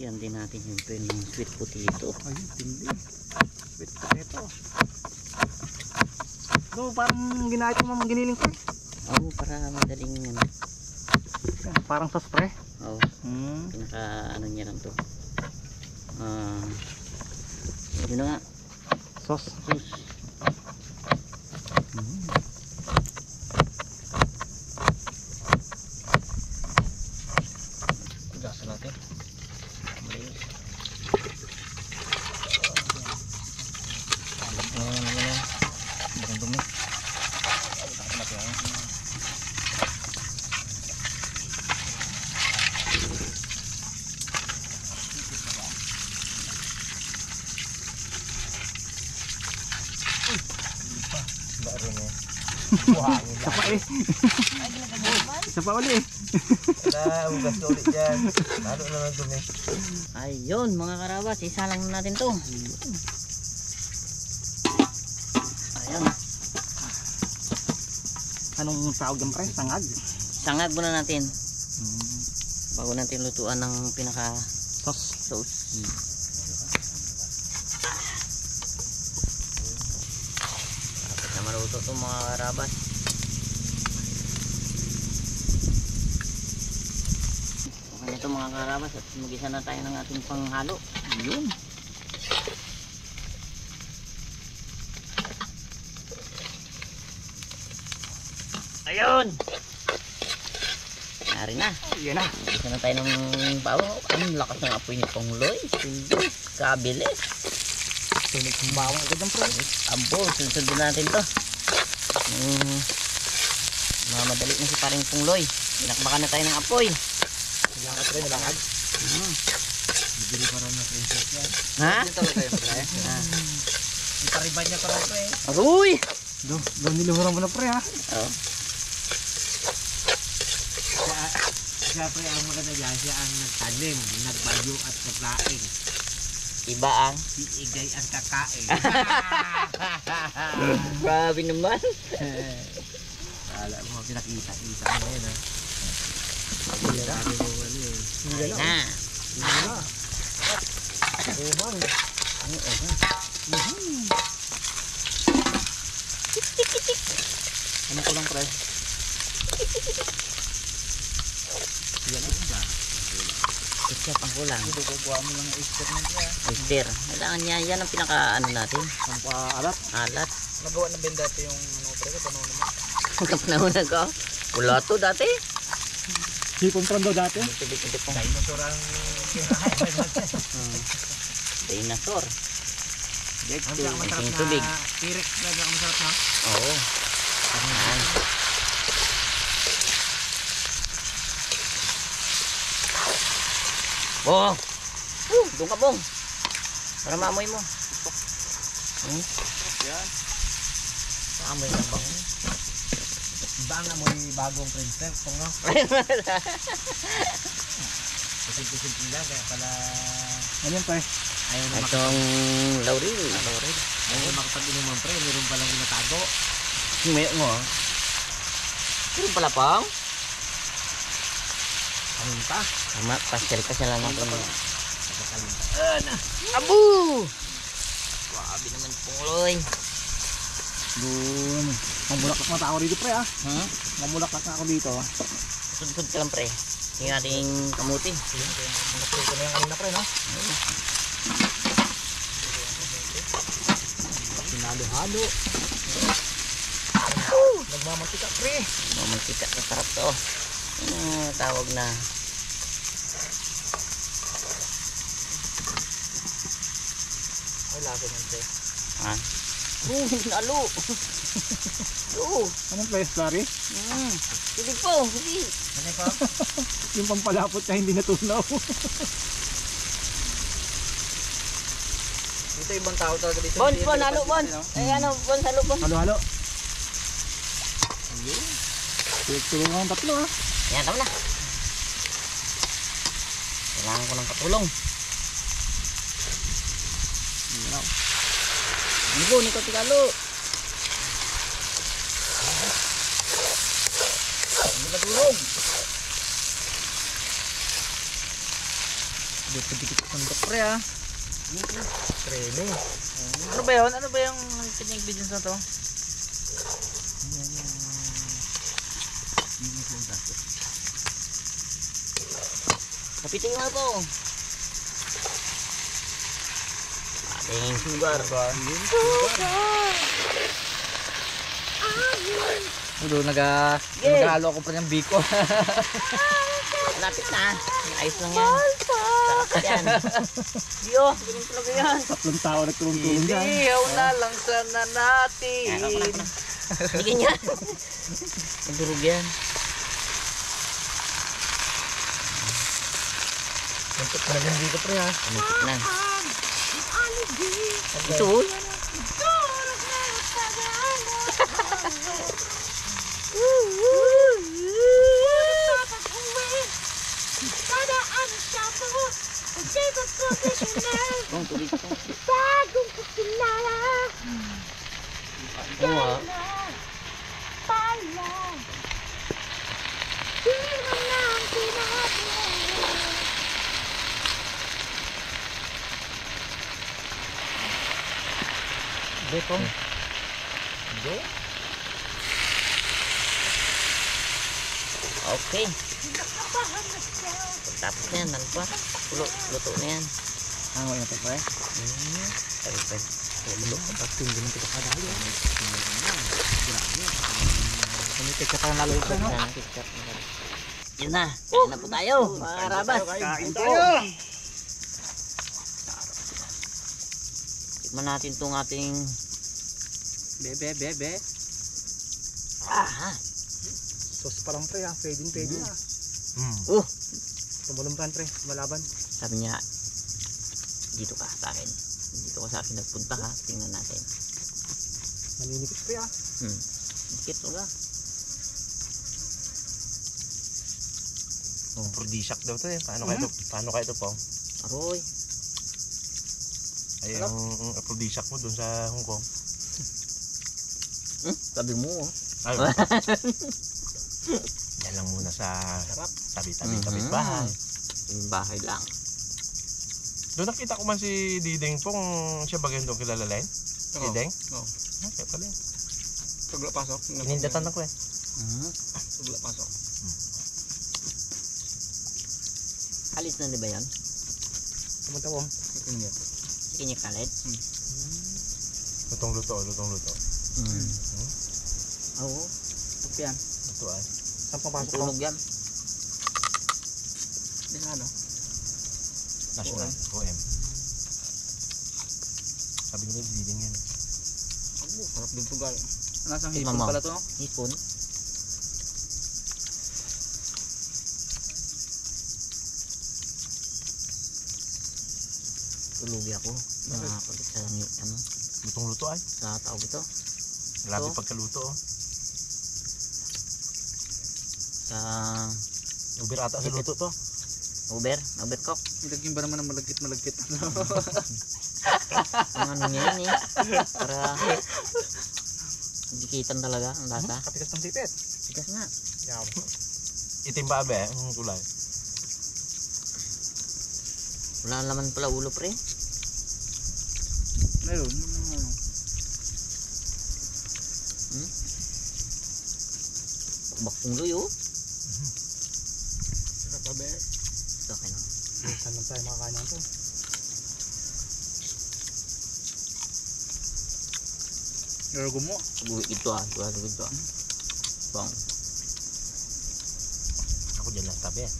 Lagyan din natin yung pen ng sweet potato. Ayun, tindi. Sweet potato. So, parang ginahit mo mga giniling ko. Oo, para madaling ano. Parang sa spray. Oo. Pinaka ano niya lang to. Yun na nga. Sauce. Gasa natin. Alam mo naman yan. Barang dumi. Tapos natin yan. Isa pa eh. Isa pa ulit eh. Wala, ugas na ulit dyan. Lalo na lang dumi. Ayun mga karabas, isa lang natin to. Ayun. Anong tawag yan pre? Sangag? Sangag muna natin. Bago natin lutuan ng pinaka Sauce. Kapit na maluto to mga karabas. Okay na to mga karabas at mag-isa na tayo ng ating panghalo. Yun. Ayun! Nari na. Yan na. Isa na tayo ng bawo. Ang lakas ng apoy ni Pongloy. Kabilis. Tunog ng bawang agad ang pre. Ambo, sunod natin to. Mamadali na si paring Pongloy. Pinakbakan na tayo ng apoy. Langad pre, langad. Bibili pa rin na princess yan. Ha? Hindi talaga yung pre. Itariban niya pa rin pre. Aroy! Doon niluhuran mo na pre ha. Oh. Siya pre, ang maganda dyan, siya ang nagtanim, nagbayo at naglaing. Iba ang Si Igay ang kakain. grabe naman. Kala mo, pinakita-kita mo yun ha. Sabi mo ano yun. Ayun na. Umang. Ano ko lang pre? Yan ang ba? Ketchup ang kulang. Ito kukuha mo lang Easter na dyan. Oyster. Kailangan niya. Yan ang pinaka ano natin. Ang paalat. Alat. Nagawa na ba dati yung ano pre, tanong naman. Kapanahonan ko. Wala to dati. Hipon pran daw dati. Tibig-tibig pong Dinosaur ang dinosaur. Ang pinakamasarap Ang na tubig. T-Rex na pinakamasarap na. Oo. Ayan. Bong! Doon ka bong! Para maamoy mo. Yan. Maamoy ng bong. Iba ang amoy bagong princess po nga. Kusin-kusin lang kaya pala Ano yan pre? ayaw na Itong laurel. ayaw na makapag-inuman pre, meron palang inatago. May mo. Meron pala pang. Kamunta. Tama, pasyal lang natin. Nakakalita. Abu! Grabe naman Pongloy. Doon. Mamulaklak na ako dito pre ha. Hmm? Mamulaklak na ako dito. Sud-sud ka lang pre. Yung ating kamuti. Nakapil ko na yung kanina pre no? Sinalo-halo. Nagmamantika pre. Mamantika. Masarap to. Tawag na. Ay lasa niyan pre. Ha? Nalo. Oo. Anong place sorry? Tubig po. Tubig. Ano pa? Yung pampalapot na hindi natunaw. Dito ibang tao talaga dito. Bon, halo bon. Ay ano, bon, halo bon. Halo-halo. Tulungan ang tatlo ha. Yan, tama na. Kailangan ko ng katulong. Ibu, ni ko tigalo. Hindi katulong. Dito-dito sandok pre ah. Treme. Ano ba yun? Ano ba yung kanyang ingredients na to? Kapitin nga po. Ating sugar. Ulo, nag-halo ako pa ng biko. Lapit na. Ayos lang yan. Sarap yan. Yo, ganun talaga yan. Tatlong tao nagtulong-tulong dyan. Ihaw na lang sana natin. Hindi ganyan. Madurog yan. Muntik pa na dyan dito pre ha. Muntik na. Ito. Bang, tubig ito. Bagong kakilala. Oo. Pala. Di mo lang sinabi. Beko. Okay. Tapos na yan, nalpa. Luto na yan. Ano yun ito pre? Luto ka pa. Tingin ng pinakadali. Kumitik ka pa nalo ito no? Yun na. Kain na po tayo. Mga rabas. Kain tayo! Tikman natin itong ating... Bebe. Aha. Sauce pa lang pre ha. Pwede na. Tumulong pre. Malaban. Sabi niya, dito ka sa akin. Dito ka sa akin nagpunta ka. Tingnan natin. Maninikit pre ha. Dikit uga. Aphrodisiac daw to eh. Paano kaya ito po? Aroy. Ay, yung aphrodisiac mo dun sa Hong Kong. Sabi mo oh. Ay, yan lang muna sa tabi-tabi bahay. Yung bahay lang. Doon nakita ko man si Dideng pong siya bagay doon kilala Len. Dideng? Oo. Kaya pala eh. Pagla pasok. Inindatan ako eh. Pagla pasok. Alis na di ba yan? Pumunta ko. Sige niya kalit. Lutong luto. Oo. Yan. Luto ay. Saan papasok ko? Tulog yan. Hindi na ano. National OM. Sabi ko na Dideng yan. Sarap din ito guys. Nasang Tingnan hipon mo. pala to no? Hipon. Tulugi ako. Nakakapalit sa ano. Lutong luto ay. Sa tawag ito. Grabe So? pagkaluto oh. Sa Uber ata sa luto to. overcook. Ilagyan ba naman ng malagkit? Ang ano niya yan eh. Para dikitan talaga ang lasa. Katikas ng tipet. Tigas nga. Yaw. Itim ba abe? Ang kulay. Wala naman pala ulo pre. Meron. Bakong luyo. Sarap pa be. Ito kayo. Saan lang tayo makakain nito? Gargo mo. Ito ah. Ito ah. Bang. Ako dyan lang tabi eh.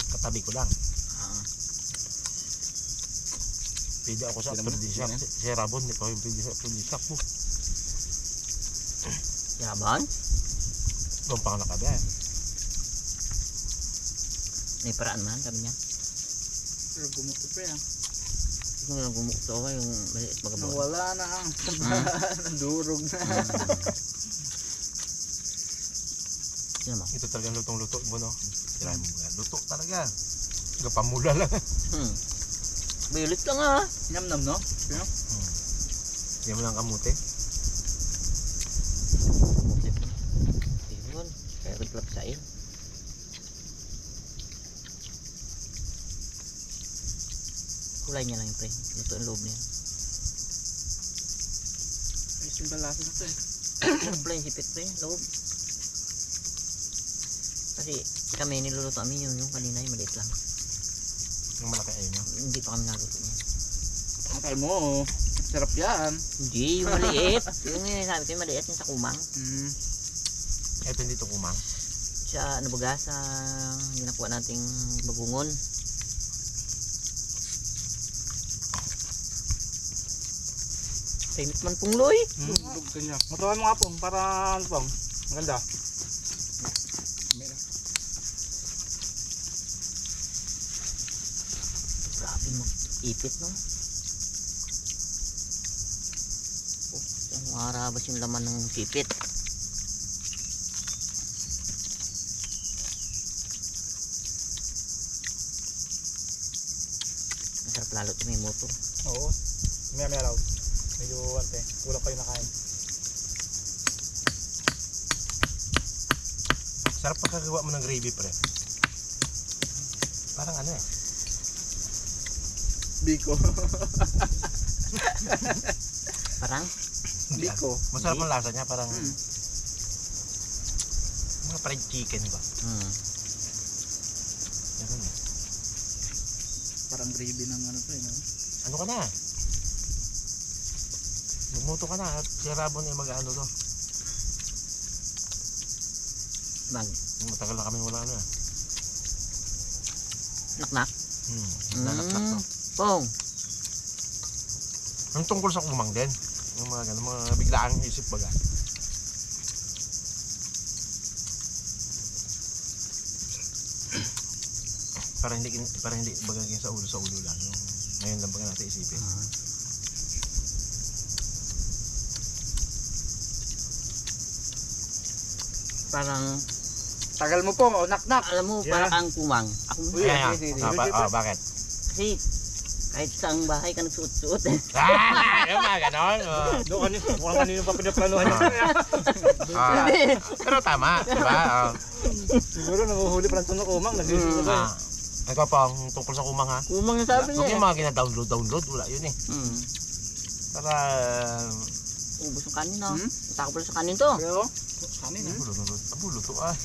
Katabi ko lang. Pwede ako sa aphrodisiac. Si Rabon, hindi ko yung pwede sa aphrodisiac mo. Yaban? Doon pa ka nakabi eh. May paraan man sabi niya. Gargo mo to pre ah. Ito lang gumukto ako yung maliit magabaw. Nawala na ang nandurog na. Sino mo? Ito talagang lutong-luto mo no. Tirahin mo yan. Luto talaga. Pamula lang. Bilit lang ah. Nam no? Yan mo lang kamuti. Tingnan. Kaya rin sa iyo. Kulay niya lang yung pre. Luto ang loob niya. Ay, simbalasa na to eh. Kulay yung sipit pre, loob. Kasi kami niluluto kami yung kanina yung maliit lang. Yung malaki ayun yun. Hindi pa kami naluto niya. Akal mo, sarap yan. Hindi, yung maliit. Yung sabi ko yung maliit yung sa kumang. Ito hindi ito kumang. Sa ano baga, sa ginakuha nating bagungon. Painit man pungloy. Lug ka niya. Matuhan mo nga pong, para ano pong, maganda. Grabe mag-ipit no. Oh, yung harabas yung laman ng sipit. Masarap lalo ito may motor. Oo. Maya raw. Medyo ante, kulang kayo nakain. Sarap pagkagawa mo ng gravy pre. Parang ano eh. Biko. Parang Hindi, Biko. Masarap ang lasa niya. Parang mga fried chicken ba? Ganun eh. Parang gravy ng ano to eh. No? Ano ka na? Lumuto ka na at si Rabon ay mag-ano to. Matagal na kami wala ano eh. naknak. Naknak to. Pong. Ang tungkol sa kumang din. Yung mga ganun, mga biglaang isip baga. Para hindi bagay sa ulo lang. Yung ngayon lang baga natin isipin. Parang Tagal mo po, naknak. alam mo Yeah. parang kang kumang. Ako Uy, Kaya, sige. bakit? kasi kahit saang bahay ka nagsuot-suot. Yung mga ganon. Doon kanino pa pinaplanuhan niya. Pero tama, diba? Siguro nanguhuli pa lang ito ng kumang. Nagsisimula ko eh. Ito pa, tungkol sa kumang ha. Kumang na sabi Huwag niya. yung mga gina-download, wala yun eh. Para, Ubus yung kanin no. Tako pala sa kanin to. Pero, kanin ha. luto ah.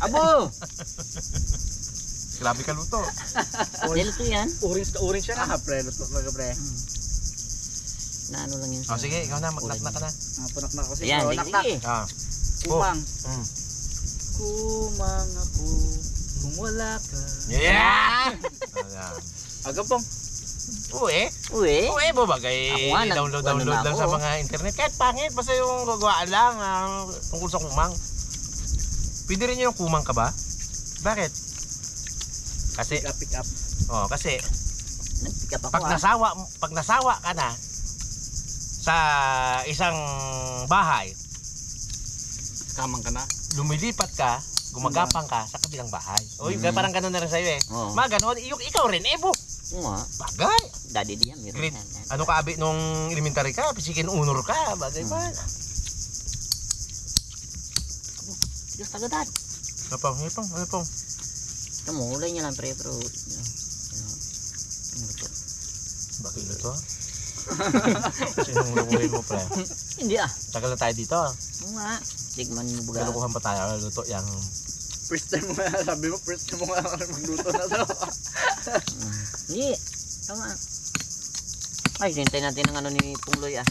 Abo! Grabe ka luto. Dilo to yan. Orange siya na. Pre, luto talaga pre. Na ano lang yun Oh, sige, ikaw na, magnak-nak ka na. Punak-nak ako Ayan, siya. sige, sige. Ah. Kumang. Mm. Kumang ako kung wala ka. Yeah! Ayan. Aga pong. Uwi. Uwi. Uwi mo bagay. Ako nga, Download ano na lang ako. sa mga internet. Kahit pangit, basta yung gagawaan lang tungkol sa kumang. Pwede rin yung kumang ka ba? Bakit? Kasi, Pick up. kasi Nag-pick up ako pag nasawa ka na sa isang bahay, Kamang ka na. lumilipat ka, gumagapang ka sa kabilang bahay. O, parang ganun na rin sa'yo eh. Oo. Mga ganun, ikaw rin, Oo nga. bagay. Daddy diyan. Meron Grade, yan. ano ka abi nung elementary ka, pisikin unor ka, bagay ba? Diyos tagadad. Ano pong? Kamu, ulay niya lang pre, pero Bakit ito? Sinong lukuhin mo, pre? hindi ah. Tagal na tayo dito. Oo nga. Tigman mo baga. Kalukuhan pa tayo, luto yan. First time mo nga, sabi mo, first time mo nga magluto na to. Hindi. Tama. Ay, hintay natin ang ano ni Pungloy ah.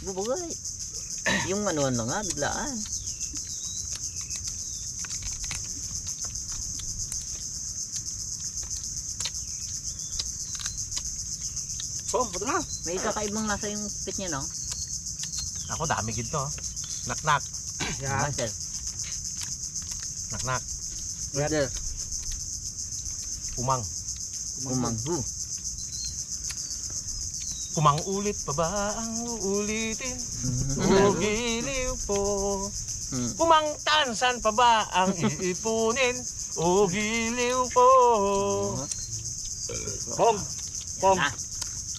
Bubugay. Yung ano na nga, biglaan. Oh, ito na. May kakaibang lasa yung pit niya, no? Ako, dami gito. Nak-nak. Yan. Master. Nak-nak. Brother. Kumang. Kumanghu. Kumang ulit pa ba ang uulitin? O giliw po. Kumang tansan pa ba ang iipunin? O giliw po. Pong. Pong. Ah.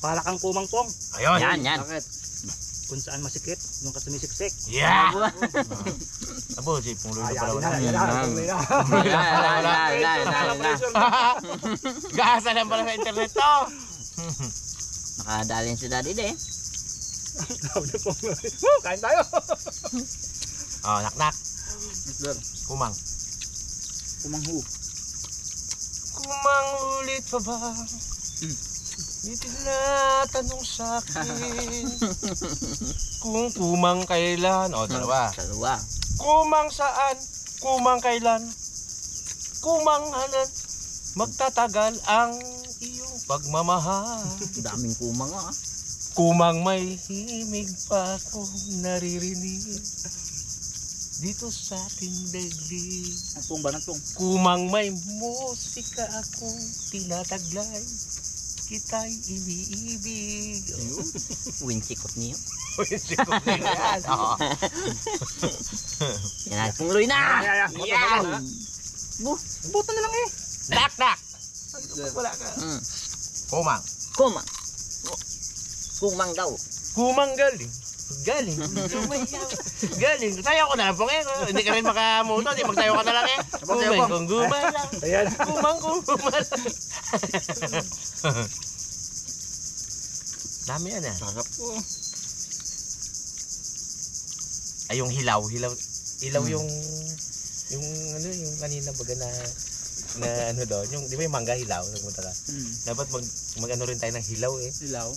Para kang kumang pong. Ayun. Yan. Bakit? Kung saan masikip, doon ka sumisiksik. Yeah! Abo, si Pungloy na pala wala. Gasa lang pala sa internet to. Nakadalin si Daddy de. Kain tayo! Oh, nak-nak. Kumang. Kumanghu. Kumang ulit pa ba? May tinatanong sa'kin kung kumang kailan. O, dalawa. Dalawa. Kumang saan? Kumang kailan? Kumang halan? Magtatagal ang iyong pagmamahal. Daming kumang ah. Kumang may himig pa akong naririnig dito sa ating daigdig. Nagpong ba? Nagpong? Kumang may musika akong tinataglay, kita'y iniibig. Winsikot niyo. Sikot na yan. Oo. Yan, Pungloy na! Yan! Buto na lang eh. Nak! Wala ka. Kumang. Kumang. Kumang daw. Kumang galing. Galing. Sumayaw. Galing. Tayo ko na po eh. Hindi ka rin makamuto. Di magtayo ka na lang eh. Kumang kung gumalang. Ayan. Kumang kung gumalang. Dami yan ah. Sarap po. Ay yung hilaw. Hilaw yung ano yung kanina baga na ano doon. Yung di ba yung mangga hilaw? Nagpunta ka. Dapat mag ano rin tayo ng hilaw eh. Hilaw?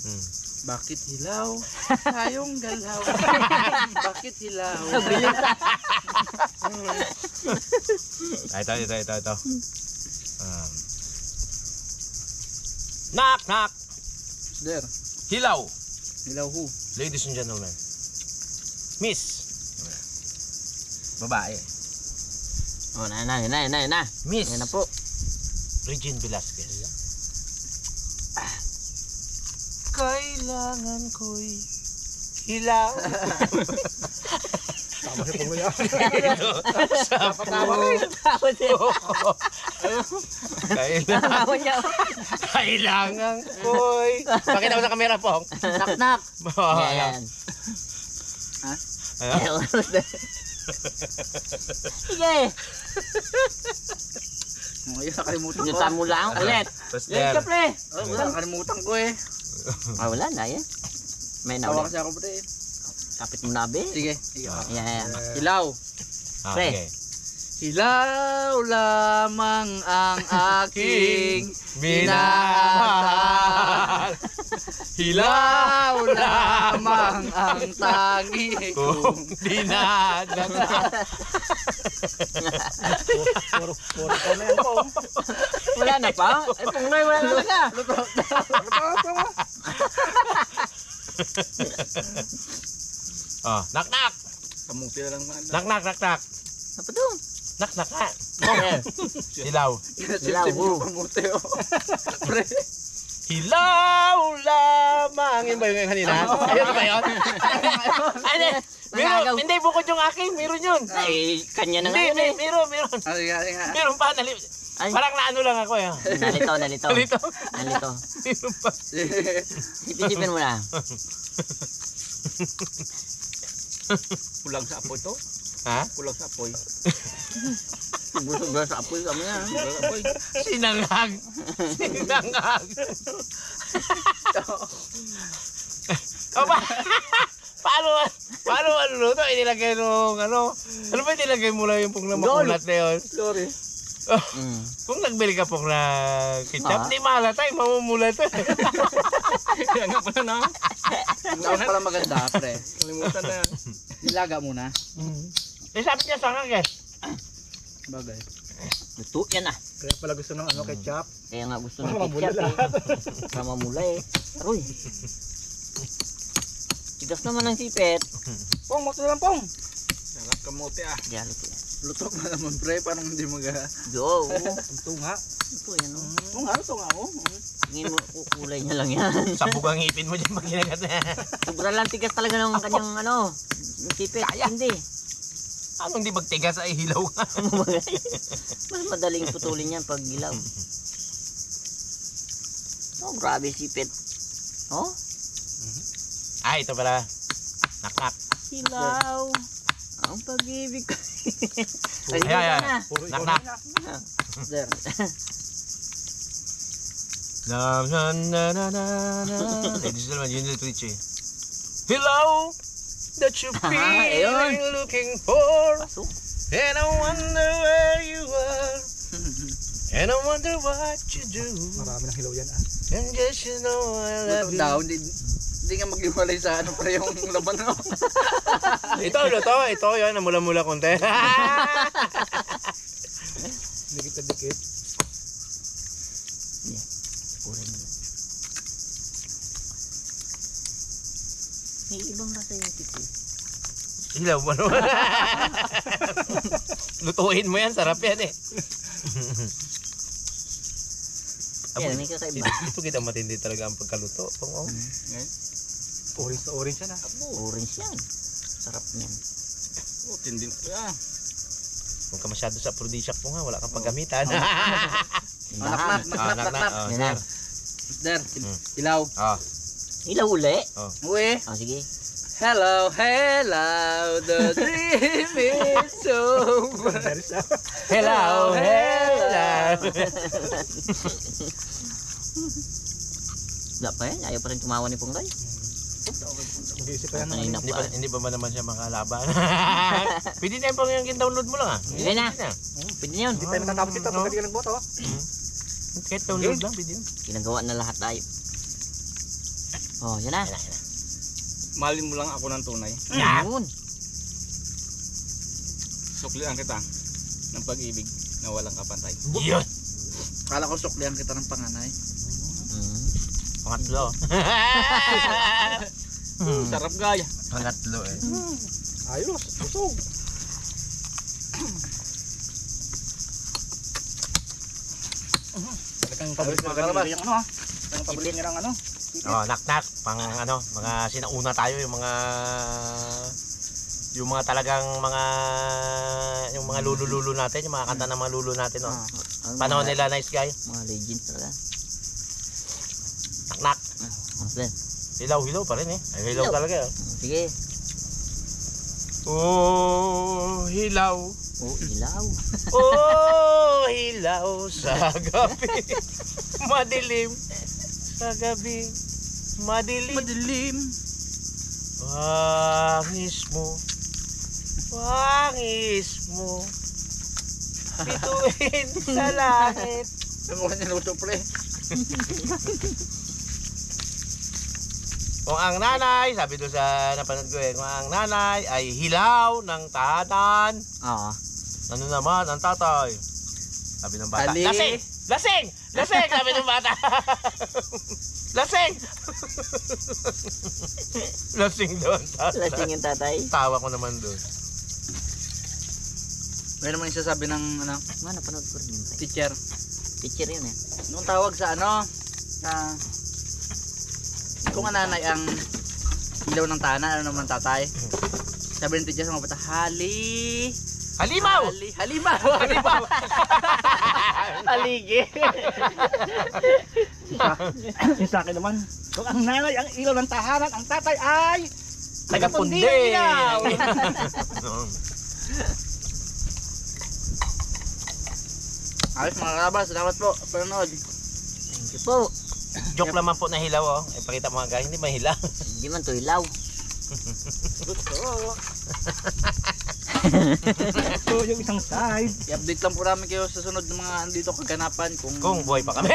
Bakit hilaw? Tayong galaw. Bakit hilaw? Ito. Knock! There. Hilaw! Hilaw who? Ladies and gentlemen. Miss. Babae. Oh, na. Miss. Yan na po. Regine Velasquez. Kailangan ko'y hilaw. Tama si Pungloy yan. Sa Kailangan ko'y. Pakita mo sa camera po. Nak. Yan. Ano? Sige. Ngayon nakalimutan ko. Inutan mo lang ulit. Yan ka, pre. Nakalimutan ko eh. Ah, wala na yan. May na Tawa ulit. kasi ako pre. Kapit mo na, be. Sige. Yan. Hilaw. Pre. Okay. Hilaw lamang ang aking minamahal. Hilaw lamang ang tangi Kung dinadaga. Puro ka na yan po. Wala na pa? Ay, Pungloy, wala na talaga. Oh, knock! Kamuti na lang man. Knock! Apa to? Knock ka. Hilaw. Hilaw, who? Kamuti oh. Pre. Hilaw lamang. Yun ba yung kanina? Ayun ba yun? Meron, hindi bukod yung akin, meron yun. Ay, kanya na nga yun eh. Meron. Ay, Meron pa, Ay. parang naano lang ako eh. Nalito. Nalito? Meron pa. Sipin mo na. Kulang sa apoy to? Ha? Kulang sa apoy. Busog sa apoy kami yan. Apoy. Sinangag. O ba? Paano ano to? Inilagay nung ano? Ano ba inilagay mo lang yung pong na makulat na yun? Sorry. Kung nagbili ka pong na ketchup, di mahalatay, mamumulat. Kaya nga pala na. Ang pala maganda, pre. Kalimutan na. Nilaga muna. Eh sabi niya sangag eh. Bagay. Luto yan ah. Kaya pala gusto ng ketchup. Kaya nga gusto ng ketchup eh. Para mamula eh. Aroy. Tigas naman ang sipet. Pong, maksud lang pong. Sarap kamote ah. Yan, luto yan. Lutok na naman pre, parang hindi mag... Yo. Tunga. Luto yan oh. Lutok nga oh. Tingin mo, kulay niya lang yan. Sabog ang ngipin mo dyan pag ginagat na. Sobrang lang tigas talaga ng kanyang ano. Yung sipet. Hindi. Anong di magtigas ay hilaw ka? Mas madaling putulin yan pag gilaw. Oh, grabe sipit. Oh? Ah, ito pala. Naknak. Hilaw. Ang pag-ibig ko. Ay, Ayan. na. Naknak. Sir. Na na na na na na. Ladies and gentlemen, yun yung Twitch eh. Hello, that you ayun. feel looking for, Pasok. and I wonder where you are, and I wonder what you do, Marami ng hilaw yan and just you know I love you. Daw, hindi nga mag-iwalay sa ano pre yung laban no. Ito, yun, namula-mula konti. Dikit na dikit. Kurin mo. May ibang nasa yung titi. Hilaw mo naman. Lutuin mo yan, sarap yan eh. Yan, may kakaiba. Ito kita matindi talaga ang pagkaluto. Pong, Orange na orange yan Orange yan. Sarap niyan. Oh, tindi. Huwag ka masyado sa aphrodisiac po nga, wala kang paggamitan. Tindahan. Nak. Yan na. Sir, ilaw. Ilaw uli. Uwe. Oh, sige. Hello, the dream is over. Hello. Wala pa yan. Ayaw pa rin tumawa ni Pungloy. Mag-iisip pa yan. Kanina pa. Hindi ba naman siya makalaban? Pwede na yung pang yung download mo lang ah. Pwede na. Pwede yun. Hindi tayo natatapos ito. Pagka di ka nagboto. Kahit download lang, pwede yun. Ginagawa na lahat tayo. Oh, yan na. Malin mo lang ako ng tunay. Yun. Suklian kita ng pag-ibig na walang kapantay. Yun! Kala ko suklian kita ng panganay. Pangatlo. Sarap gaya. Pangatlo eh. Ayos. Busog. Talagang paborit mo ganun yung ano ha. Talagang paborit niya ng ano. Oh, knock-knock. Pang ano, mga sinauna tayo, yung mga talagang yung mga lulu-lulu natin, yung mga kanta ng mga lulu natin, no. Panahon nila, nice guy. Mga legends talaga. Knock-knock. Maslen. Hilaw pa rin eh. Ay, hilaw talaga. Sige. Oh, hilaw. Oh, ilaw. Oh, hilaw sa gabi. Madilim sa gabi. Madilim. Wangis mo. Bituin sa langit. Mukha niya luto pre. Kung ang nanay, sabi doon sa napanood ko kung ang nanay ay hilaw ng tahanan, Oo. ano naman ang tatay? Sabi ng bata. Ali. Lasing! Sabi ng bata. Lasing! Lasing doon. Lasing yung tatay. Tawa ko naman doon. May naman yung sasabi ng ano, Napanood ko rin yun. teacher. Picture yun eh. Nung tawag sa ano, kung ang nanay ang ilaw ng tahanan, ano naman tatay? Sabi ng teacher sa mga bata, Halimaw! Halimaw! Aligi. Yung sa akin naman, kung ang nanay ang ilaw ng tahanan, ang tatay ay Tagapundi! tagapundi ng ilaw. Ayos mga karabas, salamat po. Panonood. Thank you po. Joke naman po na hilaw oh. Ipakita mo nga guys, hindi mahilaw. Hindi man to ilaw. Ito yung isang side. I-update lang po namin kayo sa sunod ng mga andito kaganapan Kung buhay pa kami.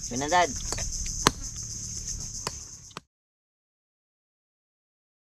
Pinadad.